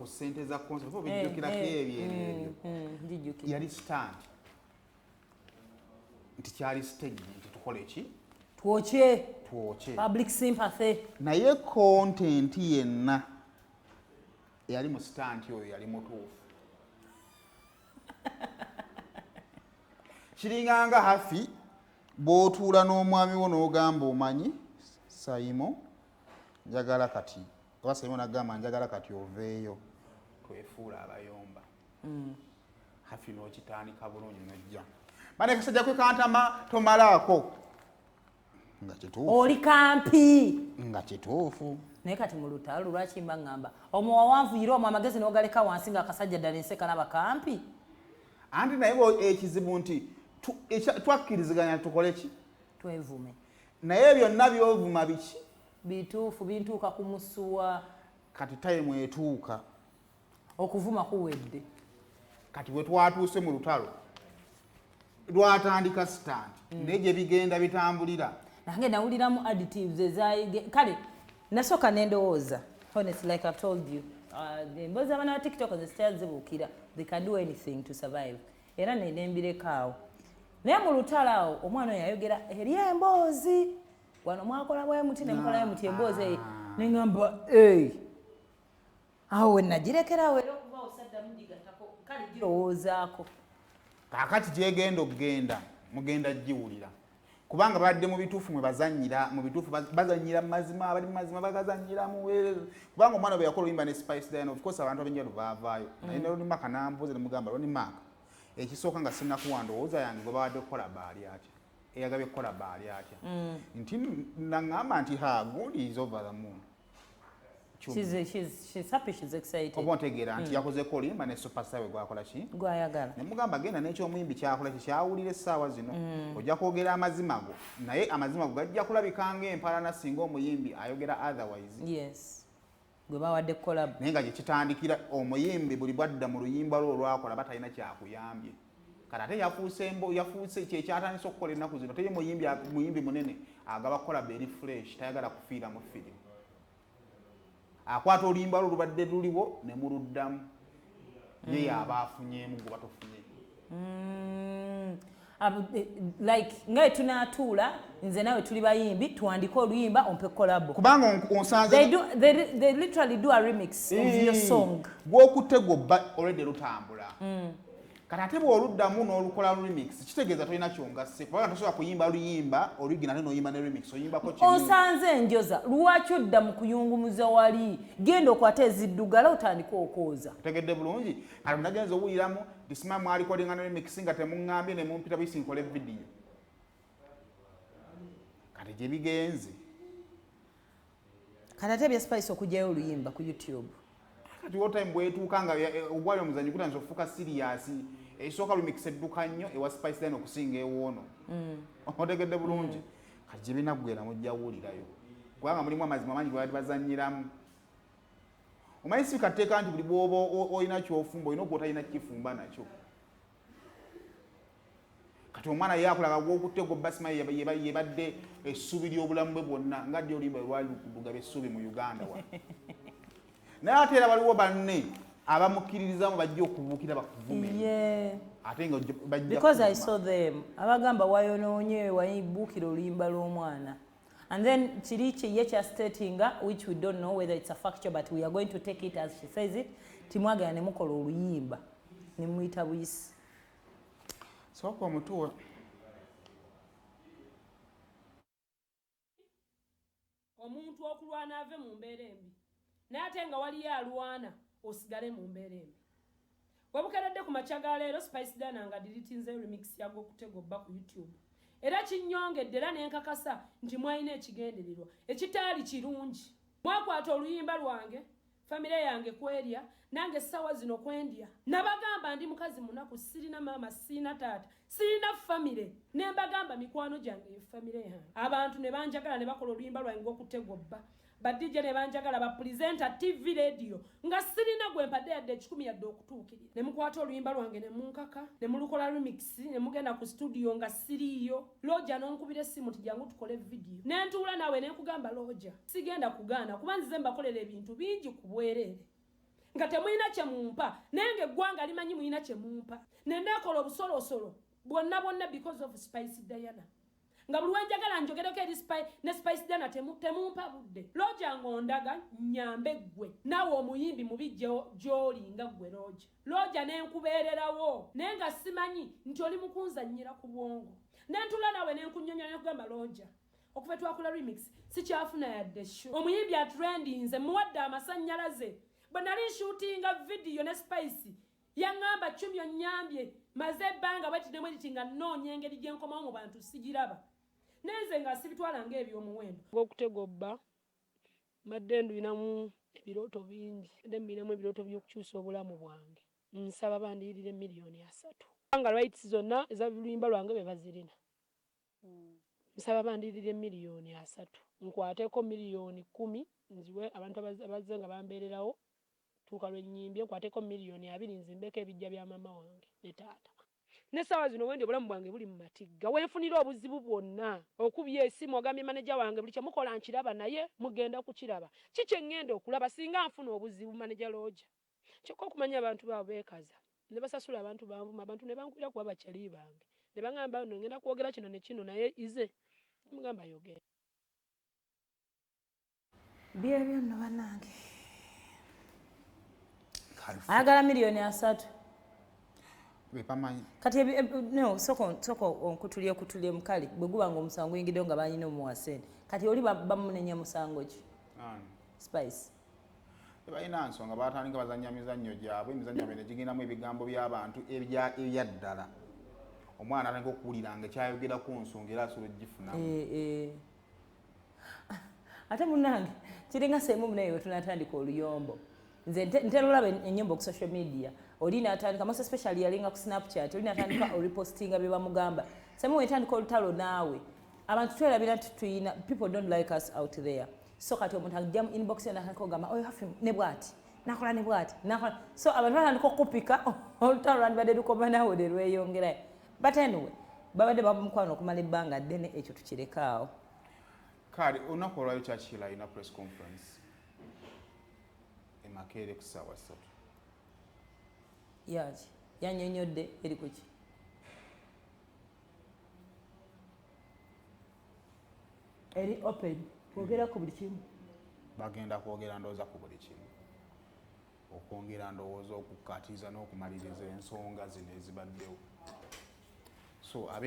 ssente za concert oba bijjukirako ebyo yali stand nti kyali stage nti tukole ki twoche twoche public sympathy naye content yenna yali mu stand oyo yali mutuufu kiringanga hafi bw'otuula n'omwami wo n'ogamba omanyi Sayimo njagala kati oba Sayimo n'agamba njagala kati oveeyo twefuula abayomba hafi n'okitandika bulungi n'ojja banekasajja kwe kantama tomalaako nga kituufu oli kampi nga kituufu naye kati mu lutalo lwaki mba ngamba omuwawanvuyire omwo amagezi n'ogaleka wansi ng'akasajja ddala enseka n'abakampi anti naye ekizibu nti twakkiriziganya tukole ki twevume naye byonna byovuma biki bituufu bintuuka ku musuwa kati tayimu etuuka okuvuma kuwedde kati bwe twatuuse mu lutalo lwatandika stand naye gye bigenda bitambulira nange nawuliramu additives ezayige kale nasooka nendowooza honestly like I've told you emboozi abaana ba tiktok zesitazibuukira they can do anything to survive era nenembirekawo naye mu lutalo awo omwana oyo yayogera eri emboozi wano mwakola bwe muti nemukolayo muti emboozi eyo neŋŋamba awo wenagirekerawo era okuba osaddamu gigatako kale girowoozaako kaakati gyegenda okugenda mugenda giwulira kubanga badde mu bituufu mwe bazannyira mu bituufu bazannyira mazima abali mazima bagazannyiramu kubanga omwana bwe yakola Oluyimba ne Spice Diana of course abantu abenjalo baavaayo naye ne Ronimaka nambuuza ne mugamba Ronimaka ekisooka nga sinnakuwa ndowooza yange gwe bawadde kukola baali atya eyagabye kukola baali atya nti naŋŋamba nti good is over the moon She's happy, she's excited. Oba ntegeera nti yakozeko Oluyimba ne superstar we gwakola ki gwayagala ne mugamba genda n'ekyomuyimbi kyakola ki kyawulira essaawa zino ojja kwogera amazima go naye amazima go gajja kulabikanga empalana singa omuyimbi ayogera otherwise yes gwe bawadde kukola naye nga gyekitandikira omuyimbi buli bwadda mu luyimba lwo olwakola batalina kyakuyambye kati ate yafuuse kyekyatandisa okukola ennaku zino teye muyimbi munene agaba kukola beri fresh tayagala kufiira mu firimu akwata oluyimba lwo lubadde luliwo ne muluddamu ye yaba afunyeemu gwe batofunye like ngaye tunaatuula nze nawe tuli bayimbi tuwandike oluyimba ompe kolabo kubanga onsanze they literally do a remix of your song Gwokutte Gwobba already lutambula kati ate bw'oluddamu n'olukola remix kitegeeza tolina kyongasse kubanga tosobola kuyimba luyimba original ate n'oyimba ne remix oyimbako kimu onsanze enjoza lwaki odda mu kuyungumuza wali genda okwata eziddugala otandika okwoza tegedde bulungi kati nagenza owuliramu disima mwalikodinga ne remix nga temuŋŋambye ne mumpita buyisi nkole vidiyo kati gye bigenze kati ate bya Spice okugyayo oluyimba ku YouTube kati wotime bwetuuka nga ogwayo omuzanyi gutandisa okufuuka serious esooka lumix edduka nnyo ewa Spice Diana okusinga ewoono otegedde bulungi kati gye binaggwera mujja wuulirayo kubanga mulimu amazima mangi gwe bazannyiramu omanyi si kateeka nti buli bwoba olina kyofumba olina ogwotalina kifumba nakyo kati omwana yakulaga Gwokutte Gwobba Smile yebadde essuubi ly'obulamu bwe bwonna nga ddi Oluyimba lwali lukuduga bessuubi mu Uganda wa naye ate era baliwo banne abamukkiririzamu bajja okubuukira bakuvumire ate nga bajja because I saw them abagamba wayonoonye wayibuukira oluyimba lw'omwana and then kiri kiye kya statinga which we don't know whether it's a factor but we are going to take it as she says it timwagala ne mukola oluyimba ne muyita buyisi sooka omutuwa omuntu okulwana ave mu mbeera embi naye ate nga waliyo alwana osigale mu mbeera embi webukeredde ku makya ga leero Spice Diana nga diritinze remix ya Gwokutte Gwobba ku YouTube era kinnyongedde era nenkakasa nti mwalina ekigendererwa ekitaali kirungi mwakwata oluyimba lwange famire yange kwerya nange essaawa zino kwendya nabagamba ndi mukazi munaku sirina maama sirina taata sirina famire ne mbagamba mikwano gyange ye famire yange abantu ne banjagala ne bakola oluyimba lwange Gwokutte Gwobba badije ne banjagala ba presenter TV radio nga sirina gwe mpadde yadde 10 yadde okutuukirira ne mukwata oluyimba lwange ne munkaka ne mulukola remix ne mugenda ku studio nga siriyo Loja n'onkubira essimu tijangu tukole video ne ntuula nawe ne nkugamba Loja sigenda kugaana kuba nzize mbakolera ebintu bingi ku bwereere nga temulina kye mumpa naye eggwanga limanyi mulina kye mumpa ne neekola obusolosolo bwonna because of Spice Diana nga buli wenjagala njogereko eri ne Spice Diana temumpa budde Looja ngondaga nyambe ggwe naawe omuyimbi mubi gy'oli nga ggwe Looja nenkubeererawo naye nga simanyi nti oli mukunzannyira ku bwongo nentula nawe nenkunyonyola nekugamba Looja okuva twakula remix sikyafuna yadde shu omuyimbi atrendinze muwadde amasannyalaze bwe nali nshootinga video ne Spice yaŋŋamba Chumyo nnyambye maze ebbanga bwetinemu editi nga nnoonya engeri gye nkomawo mu bantu sigiraba nenze nga sibitwala ng'ebyomuwendo Gwokutte Gwobba mbadde nduyinamu ebirooto bingi mbinamu ebirooto by'okukyusa obulamu bwange nsaba bandiirire miliyoni 3 nga rights zonna ez'oluyimba lwange be bazirina nsaba bandiirire miliyoni 3 nkwateko miliyoni 10 nziwe abantu abazze nga bambeererawo tuuka lwenyimbye nkwateko miliyoni 2 nzimbeko ebijja bya mama wange ne taata n'essaawa zino wendi obulamu bwange buli mu matigga wenfunira obuzibu bwonna okubya esimu ogambye maneja wange buli kyemukola nkiraba naye mugenda kukiraba kiki eŋŋenda okulaba singa nfuna obuzibu maneja Looja kyokka okumanya abantu baabo beekaza ne basasula abantu banvuma abantu ne bankwira kuba bakyali bange ne baŋŋamba no ngenda kwogera kino ne kino naye ize mugamba yogera byebyo nno bannange ayagala miliyoni 3 bepamanyi kati no soko onkutulye mukali bwe guba nga omusango oyingiddeyo nga banyina omuwasene kati oli bamunenya musango ki Spice tebalina nsonga batandika bazannya mizannyo gyabwe emizannyo gyabwe ne gigendamu ebigambo by'abantu ebyaddala omwana atandika okuwulira nga ekyayogera ku nsonga era asobola ogifunamu ate munnange kiringa semu munaye we tunatandika oluyombo nze ntera olaba ennyimba ku social media oli natandika most especially yalinga ku Snapchat oli natandika oripostinga bye bamugamba semu wetandika olutalo naawe abantu twerabira nti tuyina people don't like us out there so kati omuntu ajja mu inbox natandika ogamba oyo hafi ne bwati nakola ne bwati nakola so abantu batandika okupika olutalo lwandibadde lukoma naawe ne lweyongerayo but anyway babadde bamukwano okumala ebbanga ddene ekyo tukirekaawo kale olunaku olwayo Churchill alina press conference Makerere ku ssaawa 3 yaki yannyonnyodde eri ku ki eri open kwogera ku buli kimu bagenda kwogera ndowooza ku buli kimu okwongera ndowooza okukkaatiza n'okumaliriza ensonga zino ezibaddewo so